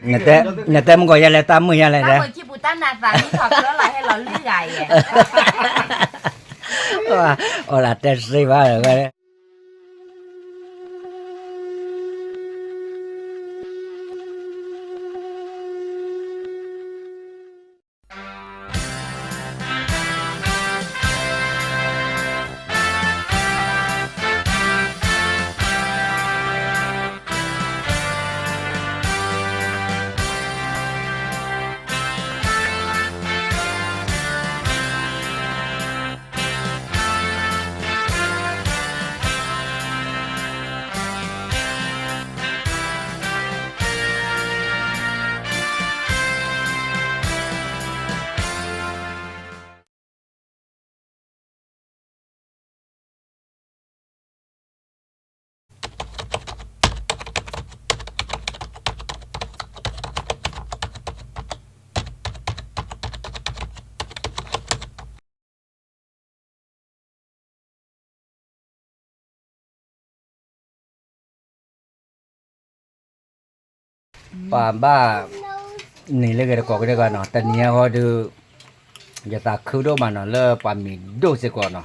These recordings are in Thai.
Ngete mo ya le tamu ya le Tao chỉ bút tan nạt và đi học đó lại hay là lưỡi gài vậy. Hola te sí va rồi. Ba ni le cái có cái nó tận nhà họ được giờ ta khứ đô mà nó lơ pa mi đô sẽ có nó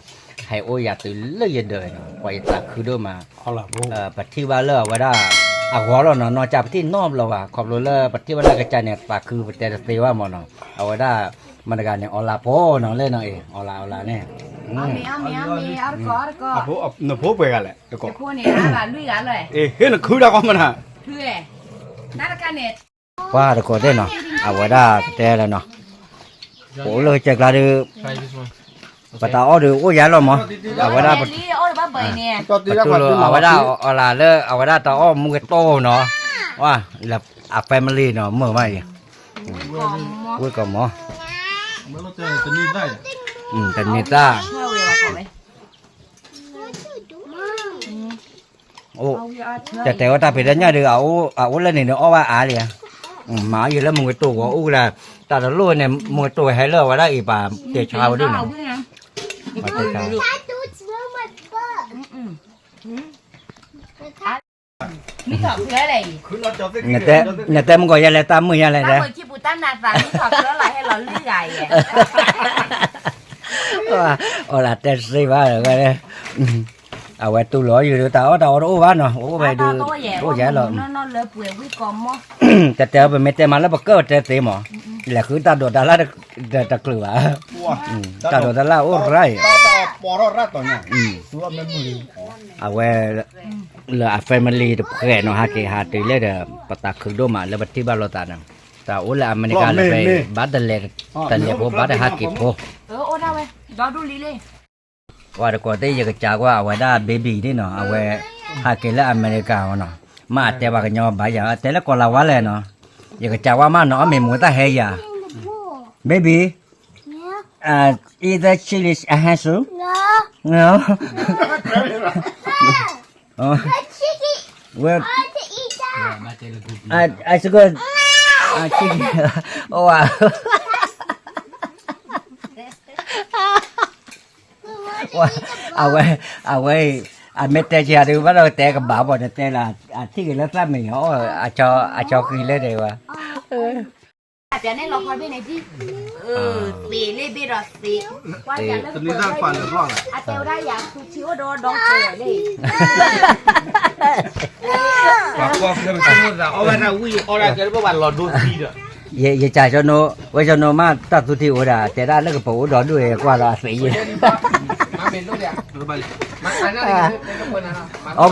hay ôi ya từ lơ giờ đời nó quay ta khứ đô màปัจจุบันlơว่าได้หัวเราเนาะจับที่นอมเราขอบเราปัจจุบันกระจายเนี่ยปากคือแต่เตว่ามันเนาะเอาไว้ได้มันการเนี่ยอลาโพเนาะเล่นเนาะอลาเนี่ย Ami arko. Apo nó phố về cả lại được Cái không? cô này là lưỡi gà rồi. Ê, hết là cứ đã có mà hả? Thưa. Nãy cái này. ว่าตะกอได้เนาะเอาไว้ได้แต่แล้วเนาะโอ้เลยจากลาดูปะตาอ้อดูโอ้ยาหรอมั้งเอาไว้ได้ Lý ôi ba bầy nè. ก็ตีแล้ว เอาไว้ได้เอาลาเลเอาไว้ได้ตาอ้อมือโตเนาะว่าแบบแฟมิลี่เนาะเมื่อไม่คุยกับหมอแต่นี่ตา Thưa về bà cậu ấy. โอ้แต่ว่าตาเป็นเนี่ยดูเอาเล่นนี่เนาะเอาว่าอะไรอ่ะหมาอยู่แล้วมือโตก็อู้ละตาตะลุเนี่ยมือโตให้เลิกว่าได้อีป่าเตะชาวด้วยเนาะมาเตะชาว Mi thọ thưa này. เนี่ยมึงก็ยังเลยตามมือยังเลยนะ Tao chỉ bút tan nạt và đi học đó lại hay là lưỡi gài vậy. โอ้ละแต่สิว่าเลยเอาไว้ตู้ล้ออยู่ตาเอาโอ้ว่าเนาะโอ้ไปดูโอ้ยาหรอ Nó lỡ bùi quý con mó. แต่ไปไม่แต่มาแล้วบักเกอร์แต่เต็มหมอแหละคือตาโดดตาละตะกลือตาโดดตาละโอ้ไร ปอร์รัดตัวเนี่ยตัวมันมือ เอาไว้เหลือแฟมิลี่ตัวแก่เนาะฮะที่หาตีเลยเด้อปตาคือดูมาแล้วบัดที่บ้านเราตานังแต่โอ้ละอเมริกาเลยไปบัดเดลแต่เนี่ยพวกบัดหากิบพวก Ô đâu vậy? Đó đu lý lên. ว่าแต่ก่อนที่จะจากว่าเอาไว้ได้เบบี้นี่เนาะเอาไว้หากินแล้วอเมริกาเนาะมาแต่ว่ากันยอมบายแต่แล้วก็เราว่าเลยเนาะอยากจากว่ามาเนาะไม่หมูตาเฮีย baby either chili a hassle no oh well I good chicken oh wow à quay mẹ tè chia đi bắt đầu tè cầm bảo bọn tè là thích cái lớp làm mình họ cho khi lên đây mà Bé này lọc qua bên này chứ. Xì lên bên rồi xì. Qua nhà nóตัวนี้ได้ฟันหรือเปล่า tèo ra nhà su chiếu đo đong cười đi. ปากว่าเรื่องสมมติเอาไว้นะวิ่งเอาอะไรกันเพราะว่าหลอดดูดีอ่ะ ye cha cho nó với cho nó mà ta tu thiu đã tè ra nó cái bộ đó đuôi qua là phỉ vậy มาเป็นลูกเนี่ยมาอันนั้นเป็นลูกคนนะ ở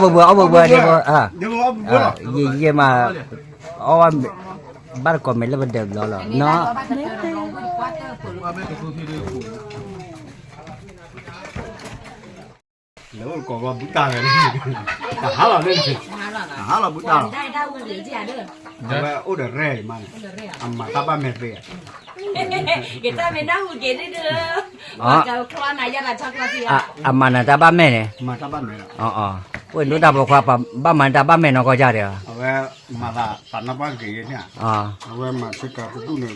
bờ đi bờ à เดี๋ยวว่าบุญหรอ ye mà ở bắt còn mình là vấn đề đó là nó แล้วก็ว่าบุตรกันหาเราเนี่ยหาเราบุตร Đây đâu người gì à đưa. แต่ว่าโอ้เดอร์เร่มันอามาตาบ้าเมเร่ Người ta mới đâu người đi đưa. Ờ. Cái con này ra là cho con gì à? à mà là ta ba mẹ này มาตาบ้าเมร่ ôi nó đào qua ba mà ta ba mẹ nó có ra được เอาไว้มาตาตาหน้าบ้านเกี่ยเนี่ยเอาไว้มาสึกกับตู้เนี่ย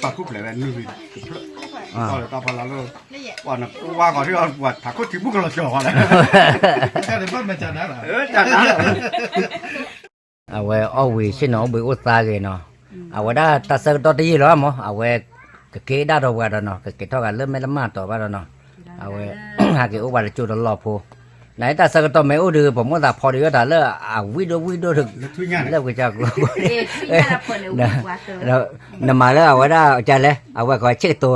ปากคุบเลยแบบนี้ก็เลยตาพลาเลยว่านะว่าก่อนที่ว่าถ้าเขาทิ้งบุกเราจ่อเลยแค่ในบ้านมันจะนั่นเหรอจัดนั่น à vậy ở vì xin nó bị út ta kì nó เอาว่าได้ตัดสักตัวที่แล้วมั้งเอาไว้ก็เกได้ดอกว่าเนาะก็เกเท่ากันเริ่มไม่ละมาต่อว่าเนาะเอาไว้หาเกอุบาลจุดรอพูไหนตัดสักตัวไม่อุดือผมก็ตัดพอดีก็ตัดเลิกเอาวิดีโอถึงเลิกก็จะกลัวแล้วนำมาแล้วเอาไว้ได้จะเลยเอาไว้ก็เช็คตัว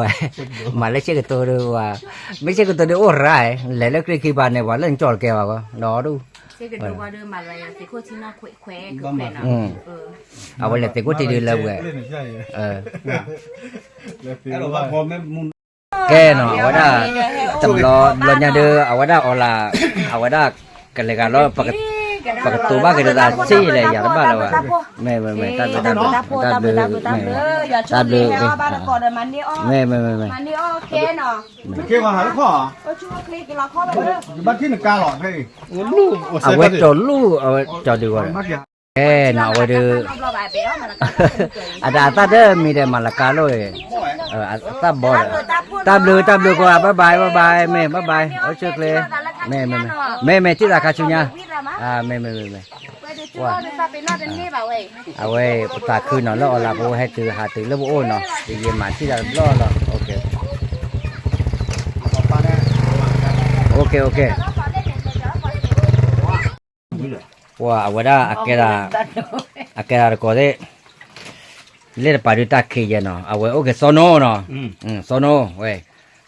มาแล้วเช็คตัวดูว่าไม่เช็คตัวดูโอ้ไรแล้วคือกี่บาทเนี่ยว่าเล่นจอดแกว่าก็รอดู cái đồ qua đưa mà lại thì cô chỉ nó khỏe khỏe cực khỏe nàoเอาไว้เลยแต่กูตีดีเลยเว้ยแกเนาะเอาไว้ได้จำรอรอญาเดือเอาไว้ได้ออลาเอาไว้ได้กันเลยกันแล้วปกติบ้านกันจะซี่เลยอย่างนั้นบ้านเราอะไม่ตัดเลยไม่เกี่ยวกับหาลูกข้อบ้านที่หนึ่งกาหลอดให้ลูกเอาไว้จอดลูกเอาไว้จอดดีกว่าเนาะเอาไว้ดูอาจารย์ตัดเด้อมีแต่มาละกาเลยตัดบอลตัดเลยกว่าบ๊ายบายแม่บ๊ายบายเอาเชือกเลยแม่ที่ราคาชุนยาแม่ว่าเอาไว้ตัดคืนเนาะแล้วเอาลาโบให้ตือหาตือแล้วโอ้เนาะจะเยี่ยมมาที่เราล่อเนาะโอเคว่าเอาไว้ได้อาเกราก็ได้เล่นปาริตาขี้เนาะเอาไว้โอเคโซโนเนาะโซโนเว้ย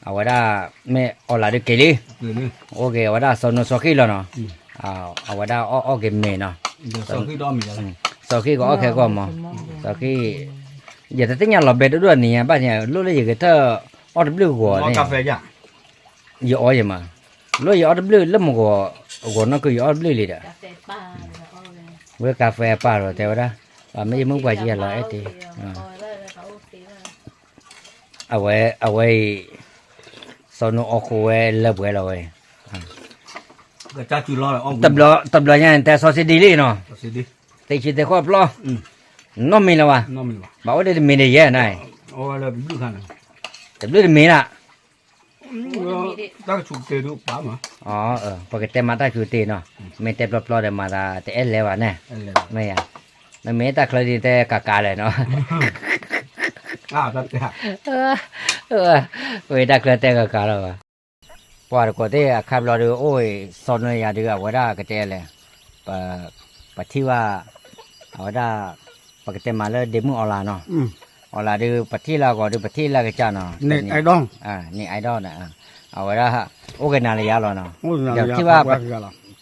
เอาไว้ได้ไม่เอาลาดูเกลี่โอเคเอาไว้ได้โซโนโซกี้แล้วเนาะเอาไว้ได้โอเคเมเนาะโซกี้ก็โอเคก็มั้งโซกี้อย่าแต่เนี่ยเราเบ็ดด้วยเนี่ยบ้านเนี่ยรู้เลยอย่างเงี้ยถ้าออดบลูกว่าเนี่ยกาแฟจ้ะยี่อ้อยมารู้ยี่ออดบลูแล้วมันก็นั่นคือยี่ออดบลูเลยเด้อเวกาแฟป่าหรอแต่ว่าไม่มึงไปจีอะไรไอ้ทีเอาไว้สนุกเอาไว้เลิกไว้เลยก็จะจุดรอเลยตับล้อเนี่ยแต่ซอสดีเลยเนาะแต่คิดแต่ความล้อน้องมีแล้ววะบอกว่าได้มีได้เยอะหน่อยโอ้แล้วดูกันแต่ดูได้มีละตั้งชุดเตะดูป้ามาอ๋อปกติมาได้ชุดเตะเนาะไม่แต่ปลอดๆมาได้แต่เอลเลวะเนี่ยไม่อะนั่นไม่แต่คลาดีแต่กาเลยเนาะตัดเว้ยได้คลาแต่กาแล้ววะพอก็ได้ขับรถดูโอ้ยสอนเลยอย่าดูว่าได้ก็เจเลยปะที่ว่าเอาได้ปกติมาแล้วเดมูออนไลน์เนาะออนไลน์ดูปะที่เราก็ดูปะที่เราก็จ้าเนาะนี่ไอดอลนี่ไอดอลนะเอาไว้ได้โอเคนาเลยยาแล้วเนาะเดี๋ยวที่ว่า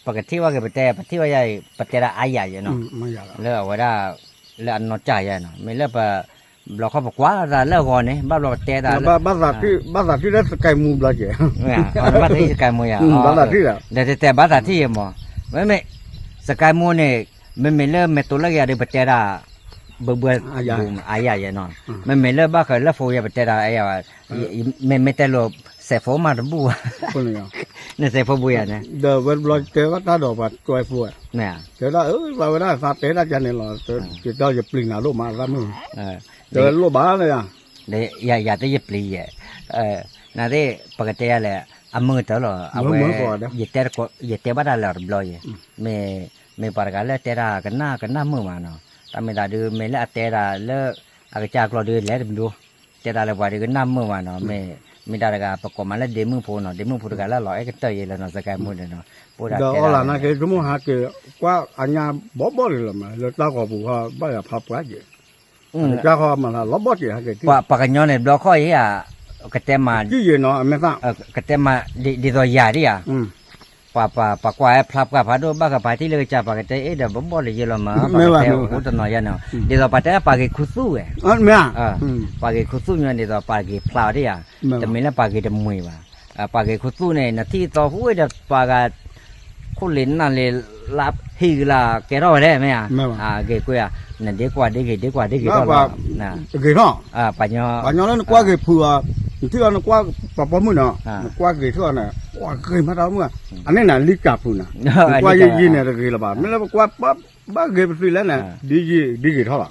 ปกติว่าก็ปะที่ว่าใหญ่ปะละอายใหญ่เนาะแล้วเอาไว้ได้แล้วอันนอจ่ายเนาะไม่เลิกเราเขาบอกว่าเลิกก่อนนี่บ้านเราเตะได้บ้านที่ได้สกายมูบลาเจ้เนี่ยบ้านที่สกายมูอ่ะบ้านที่ละแต่บ้านที่มั้งไม่สกายมูเนี่ยไม่เลิกเมตุลกี้ได้ปะเตะได้เบื่ออายใหญ่เนาะไม่เลิกบ้าเขาเลิกโฟยปะเตะได้อายว่าไม่แต่เราเสพโฟมาดับบัวเนี่ยเสพโฟบัวเนี่ยเดี๋ยววันเราเจอว่าตาดอกบัดตัวฟัวเนี่ยเจอแล้วว่าได้ฟาเตะได้จันเนี่ยหรอจะจะปลิงหน้าลูกมาแล้วมึงเจอลูกบ้าเลยเดี๋ยวอย่าได้ยิบลีน่าได้ปกติอะไรมือตลอดเอาไว้ยึดเตะบ้านเราบลอยไม่ปากกันแล้วเตะกันหน้ามือมาเนาะแต่ไม่ได้ดูไม่เล่เตะแล้วอาจจะกลัวดูแล้วดูเตะแล้วว่าดูกันหน้ามือมาเนาะไม่ได้ก็ประกอบมาแล้วเดมือพูเนาะเดมือพูกันแล้วลอยก็เตยแล้วเนาะสกายมือเนาะพูดได้เดี๋ยวอะไรนะคือสมมติหากว่าอันนี้บ่เลยละมั้ยแล้วตาก็บอกว่าบ้าพับกันจ้าเขามาแล้วบ่จีฮะว่าปากกันย้อนเนี่ยบล็อกข้อยอ่ะกระเตมาที่ยืนเนาะไม่ฟังกระเตมาดีตัวใหญ่ดิอ่ะปากกวายพลับกับพาดูบ้ากับพาที่เลยจ้าปากกระเตเดี๋ยวบ่เลยเยอะละมั้งปากกระเตโอ้ตัวน้อยเนาะเดี๋ยวปากกระเตปากกระคุสู้ไม่ปากกระคุสู้เนี่ยเดี๋ยวปากกระพลาวดิอ่ะแต่ไม่แล้วปากกระจะมวยว่ะปากกระคุสู้เนี่ยนาทีต่อหัวเดี๋ยวปากกระคนเล่นนั่นเลยรับฮีลาแกรอได้ไหมอ่ะแกกูอ่ะนั่นเด็กกว่าแล้วนะเกเนาะปัญญาแล้วกว่าเกผัวที่เรากว่าปะปะมื้อเนาะกว่าเกเท่าน่ะว่าเคยมาแล้วมื้ออันนี้น่ะลิกับพุ่นน่ะกว่ายินเนี่ยเกละบาดไม่แล้วกว่าบ้าเกไปแล้วน่ะดีเกเท่าล่ะ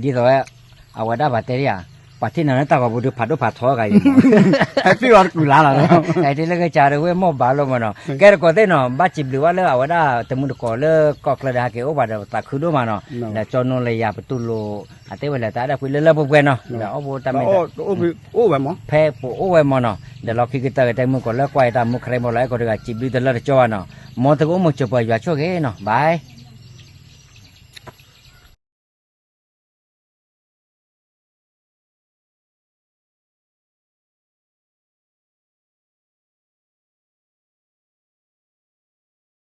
ดีตัวเอาไว้ได้แบตเตอรี่ ปัจจุบันนั้นตากบุตรผัดด้วยผัดท้อกัน ให้พี่ว่ากูลาละเนาะ ไอ้ที่เลิกจ่ายเว้ยหม้อบาลมันเนาะแกก็ได้เนาะบ้าจิบหรือว่าเลิกเอาได้แต่มุดก่อเลิกก็กระดาษเกี่ยวกับตาคือด้วยมาเนาะแล้วจอนนเลยยาประตูโลอาเทเวลาตาได้คุยเลิกพวกเว้ยเนาะแล้วเอาโบตามไม่ได้โอ้แบบมั้ง แพ้ปูโอ้เว้ยมันเนาะเดี๋ยวเราคิดกันแต่มุดก่อเลิกไว้ตามมุดใครมาไล่ก็ได้จิบหรือแต่เลิกจอเนาะมอตะกูมุดจะไปอยู่ช่วยกันเนาะบาย